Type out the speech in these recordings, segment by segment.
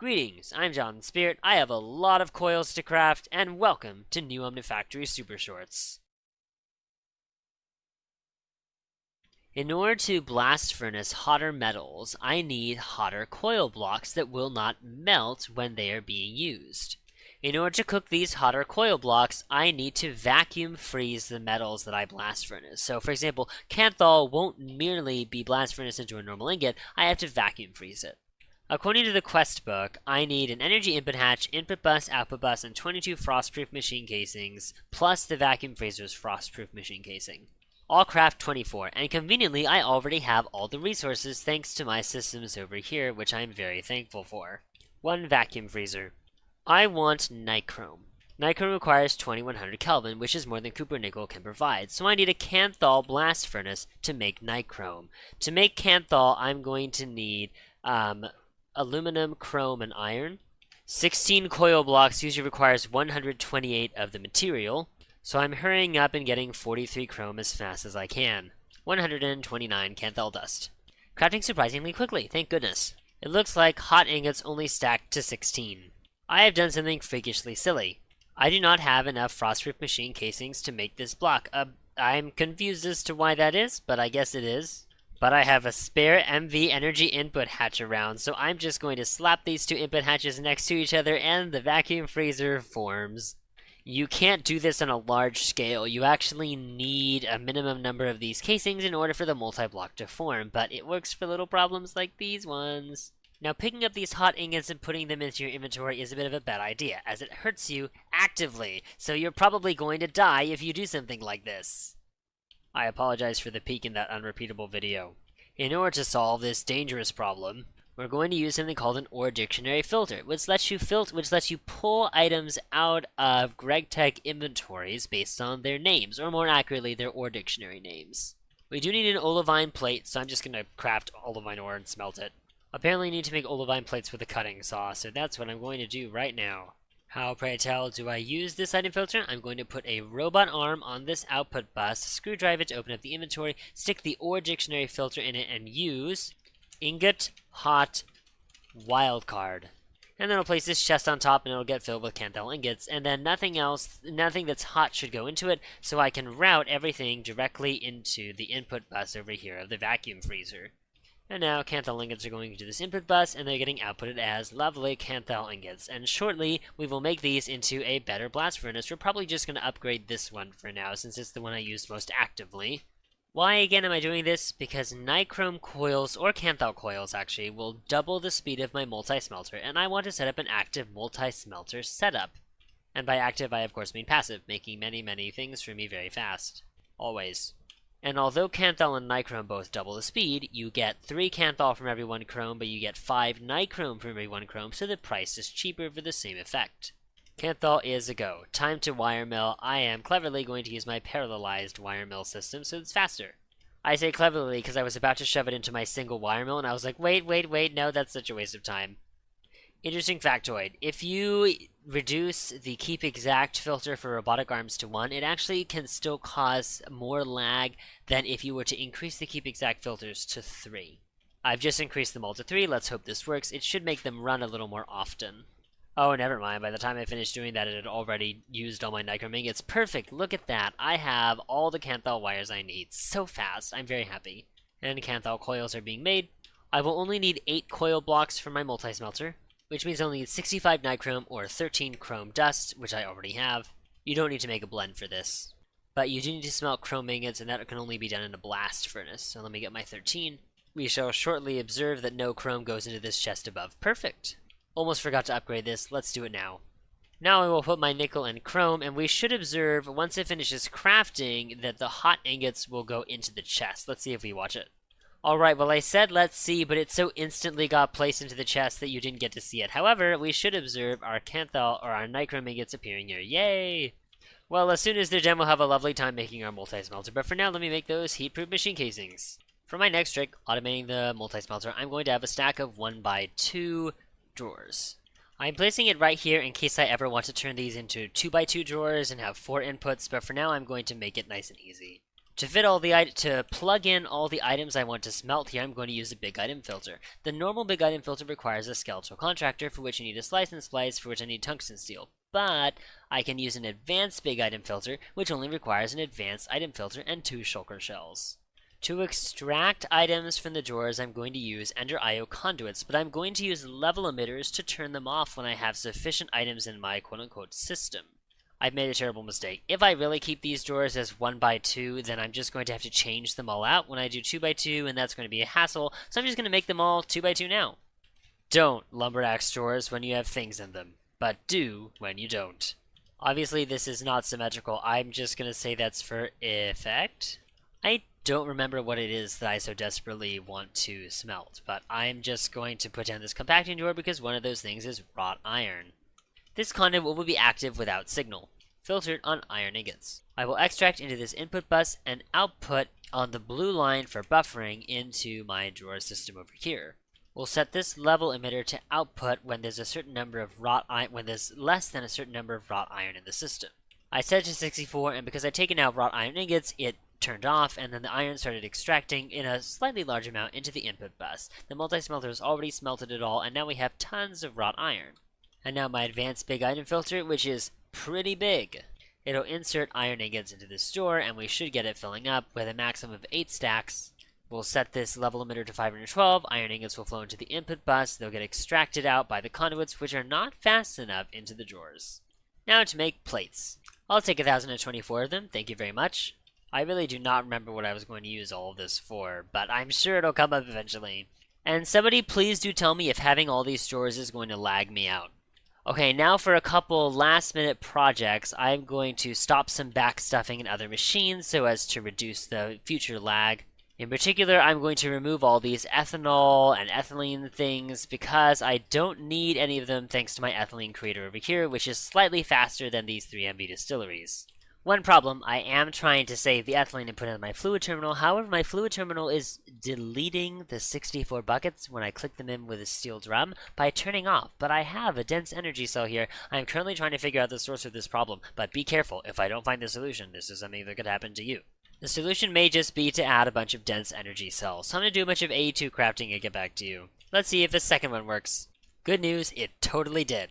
Greetings, I'm John Spirit. I have a lot of coils to craft, and welcome to new Omnifactory Supershorts. In order to blast furnace hotter metals, I need hotter coil blocks that will not melt when they are being used. In order to cook these hotter coil blocks, I need to vacuum freeze the metals that I blast furnace. So for example, Kanthal won't merely be blast furnace into a normal ingot, I have to vacuum freeze it. According to the quest book, I need an energy input hatch, input bus, output bus, and 22 frostproof machine casings, plus the vacuum freezer's frostproof machine casing. I'll craft 24, and conveniently I already have all the resources thanks to my systems over here, which I'm very thankful for. 1 vacuum freezer. I want nichrome. Nichrome requires 2100 Kelvin, which is more than copper nickel can provide, so I need a Kanthal blast furnace to make nichrome. To make Kanthal, I'm going to need aluminum, chrome, and iron. 16 coil blocks usually requires 128 of the material, so I'm hurrying up and getting 43 chrome as fast as I can. 129 Kanthal dust. Crafting surprisingly quickly, thank goodness. It looks like hot ingots only stacked to 16. I have done something freakishly silly. I do not have enough frostproof machine casings to make this block. I'm confused as to why that is, but I guess it is. But I have a spare MV energy input hatch around, so I'm just going to slap these two input hatches next to each other and the vacuum freezer forms. You can't do this on a large scale. You actually need a minimum number of these casings in order for the multi-block to form, but it works for little problems like these ones. Now, picking up these hot ingots and putting them into your inventory is a bit of a bad idea, as it hurts you actively, so you're probably going to die if you do something like this. I apologize for the peak in that unrepeatable video. In order to solve this dangerous problem, we're going to use something called an OR dictionary filter, which lets you pull items out of Gregtech inventories based on their names, or more accurately, their OR dictionary names. We do need an olivine plate, so I'm just going to craft olivine ore and smelt it. Apparently, you need to make olivine plates with a cutting saw, so that's what I'm going to do right now. How, pray tell, do I use this item filter? I'm going to put a robot arm on this output bus, screwdriver it to open up the inventory, stick the OR dictionary filter in it, and use ingot, hot, wildcard. And then I'll place this chest on top and it'll get filled with Kanthal ingots, and then nothing that's hot should go into it, so I can route everything directly into the input bus over here of the vacuum freezer. And now Kanthal ingots are going into this input bus, and they're getting outputted as lovely Kanthal ingots. And shortly, we will make these into a better blast furnace. We're probably just going to upgrade this one for now, since it's the one I use most actively. Why again am I doing this? Because nichrome coils, or Kanthal coils actually, will double the speed of my multi-smelter, and I want to set up an active multi-smelter setup. And by active, I of course mean passive, making many things for me very fast. Always. And although Kanthal and nichrome both double the speed, you get 3 Kanthal from every 1 chrome, but you get 5 nichrome from every 1 chrome, so the price is cheaper for the same effect. Kanthal is a go. Time to wire mill. I am cleverly going to use my parallelized wire mill system, so it's faster. I say cleverly because I was about to shove it into my single wire mill, and I was like, wait, no, that's such a waste of time. Interesting factoid. If you reduce the keep exact filter for robotic arms to 1, it actually can still cause more lag than if you were to increase the keep exact filters to 3. I've just increased them all to 3, let's hope this works. It should make them run a little more often. Oh, never mind, by the time I finished doing that, it had already used all my nichrome ingots. Perfect, look at that. I have all the Kanthal wires I need. So fast, I'm very happy. And Kanthal coils are being made. I will only need 8 coil blocks for my multi-smelter, which means I'll need 65 nichrome or 13 chrome dust, which I already have. You don't need to make a blend for this. But you do need to smelt chrome ingots, and that can only be done in a blast furnace. So let me get my 13. We shall shortly observe that no chrome goes into this chest above. Perfect. Almost forgot to upgrade this. Let's do it now. Now I will put my nickel and chrome, and we should observe, once it finishes crafting, that the hot ingots will go into the chest. Let's see if we watch it. Alright, well I said let's see, but it so instantly got placed into the chest that you didn't get to see it. However, we should observe our Kanthal or our nichrome ingots appearing here. Yay! Well, as soon as they're done, we'll have a lovely time making our multi-smelter, but for now, let me make those heat-proof machine casings. For my next trick, automating the multi-smelter, I'm going to have a stack of 1x2 drawers. I'm placing it right here in case I ever want to turn these into 2x2 drawers and have 4 inputs, but for now I'm going to make it nice and easy. To plug in all the items I want to smelt here, I'm going to use a big item filter. The normal big item filter requires a skeletal contractor, for which you need a slice and splice, for which I need tungsten steel. But I can use an advanced big item filter, which only requires an advanced item filter and 2 shulker shells. To extract items from the drawers, I'm going to use Ender IO conduits, but I'm going to use level emitters to turn them off when I have sufficient items in my quote-unquote system. I've made a terrible mistake. If I really keep these drawers as 1x2, then I'm just going to have to change them all out when I do 2x2, and that's going to be a hassle, so I'm just going to make them all 2x2 now. Don't lumber-axe drawers when you have things in them, but do when you don't. Obviously, this is not symmetrical. I'm just going to say that's for effect. I don't remember what it is that I so desperately want to smelt, but I'm just going to put down this compacting drawer because one of those things is wrought iron. This conduit will be active without signal, filtered on iron ingots. I will extract into this input bus and output on the blue line for buffering into my drawer system over here. We'll set this level emitter to output when there's a certain number of when there's less than a certain number of wrought iron in the system. I set it to 64, and because I'd taken out wrought iron ingots, it turned off, and then the iron started extracting in a slightly large amount into the input bus. The multi-smelter has already smelted it all, and now we have tons of wrought iron. And now my advanced big item filter, which is pretty big. It'll insert iron ingots into this door, and we should get it filling up with a maximum of 8 stacks. We'll set this level emitter to 512. Iron ingots will flow into the input bus. They'll get extracted out by the conduits, which are not fast enough into the drawers. Now to make plates. I'll take 1,024 of them, thank you very much. I really do not remember what I was going to use all of this for, but I'm sure it'll come up eventually. And somebody please do tell me if having all these drawers is going to lag me out. Okay, now for a couple last-minute projects, I'm going to stop some backstuffing in other machines so as to reduce the future lag. In particular, I'm going to remove all these ethanol and ethylene things because I don't need any of them thanks to my ethylene creator over here, which is slightly faster than these 3MV distilleries. One problem, I am trying to save the ethylene and put it in my fluid terminal. However, my fluid terminal is deleting the 64 buckets when I click them in with a steel drum by turning off. But I have a dense energy cell here. I am currently trying to figure out the source of this problem. But be careful, if I don't find the solution, this is something that could happen to you. The solution may just be to add a bunch of dense energy cells. So I'm going to do a bunch of A2 crafting and get back to you. Let's see if the second one works. Good news, it totally did.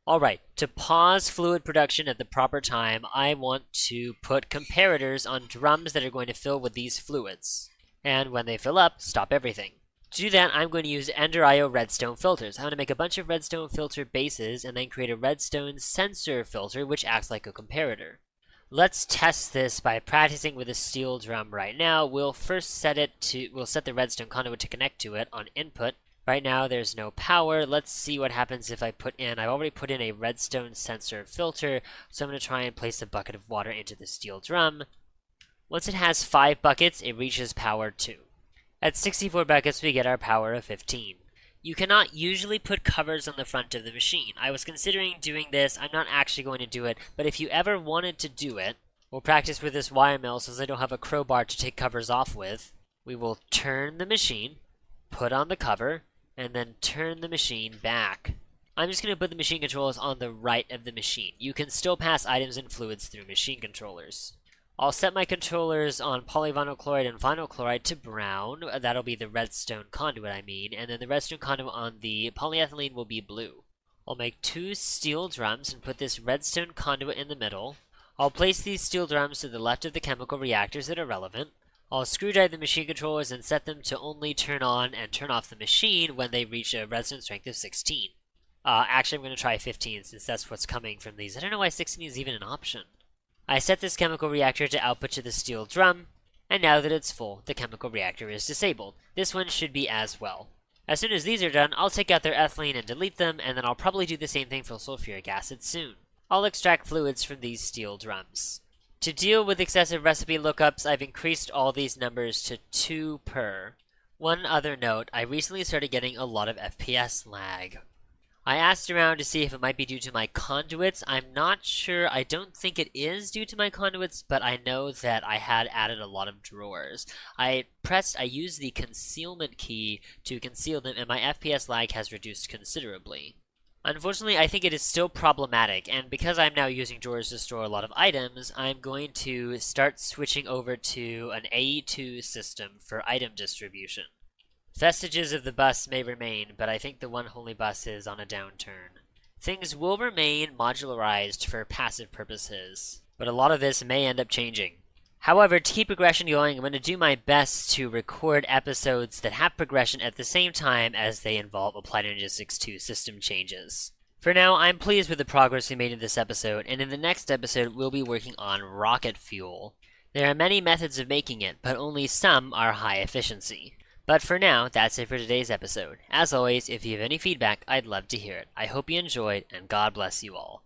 Alright, to pause fluid production at the proper time, I want to put comparators on drums that are going to fill with these fluids. And when they fill up, stop everything. To do that, I'm going to use Ender IO redstone filters. I'm going to make a bunch of redstone filter bases and then create a redstone sensor filter which acts like a comparator. Let's test this by practicing with a steel drum right now. We'll first set the redstone conduit to connect to it on input. Right now there's no power. Let's see what happens if I've already put in a redstone sensor filter, so I'm going to try and place a bucket of water into the steel drum. Once it has 5 buckets, it reaches power 2. At 64 buckets, we get our power of 15. You cannot usually put covers on the front of the machine. I was considering doing this. I'm not actually going to do it, but if you ever wanted to do it, we'll practice with this wire mill since I don't have a crowbar to take covers off with. We will turn the machine, put on the cover, and then turn the machine back. I'm just going to put the machine controllers on the right of the machine. You can still pass items and fluids through machine controllers. I'll set my controllers on polyvinyl chloride and vinyl chloride to brown. That'll be the redstone conduit, and then the redstone conduit on the polyethylene will be blue. I'll make 2 steel drums and put this redstone conduit in the middle. I'll place these steel drums to the left of the chemical reactors that are relevant. I'll screwdrive the machine controllers and set them to only turn on and turn off the machine when they reach a redstone strength of 16. Actually, I'm going to try 15 since that's what's coming from these. I don't know why 16 is even an option. I set this chemical reactor to output to the steel drum, and now that it's full, the chemical reactor is disabled. This one should be as well. As soon as these are done, I'll take out their ethylene and delete them, and then I'll probably do the same thing for sulfuric acid soon. I'll extract fluids from these steel drums. To deal with excessive recipe lookups, I've increased all these numbers to 2 per. One other note, I recently started getting a lot of FPS lag. I asked around to see if it might be due to my conduits. I'm not sure. I don't think it is due to my conduits, but I know that I had added a lot of drawers. I used the concealment key to conceal them, and my FPS lag has reduced considerably. Unfortunately, I think it is still problematic, and because I'm now using drawers to store a lot of items, I'm going to start switching over to an AE2 system for item distribution. Vestiges of the bus may remain, but I think the one-holy bus is on a downturn. Things will remain modularized for passive purposes, but a lot of this may end up changing. However, to keep progression going, I'm going to do my best to record episodes that have progression at the same time as they involve Applied Logistics 2 system changes. For now, I'm pleased with the progress we made in this episode, and in the next episode, we'll be working on rocket fuel. There are many methods of making it, but only some are high efficiency. But for now, that's it for today's episode. As always, if you have any feedback, I'd love to hear it. I hope you enjoyed, and God bless you all.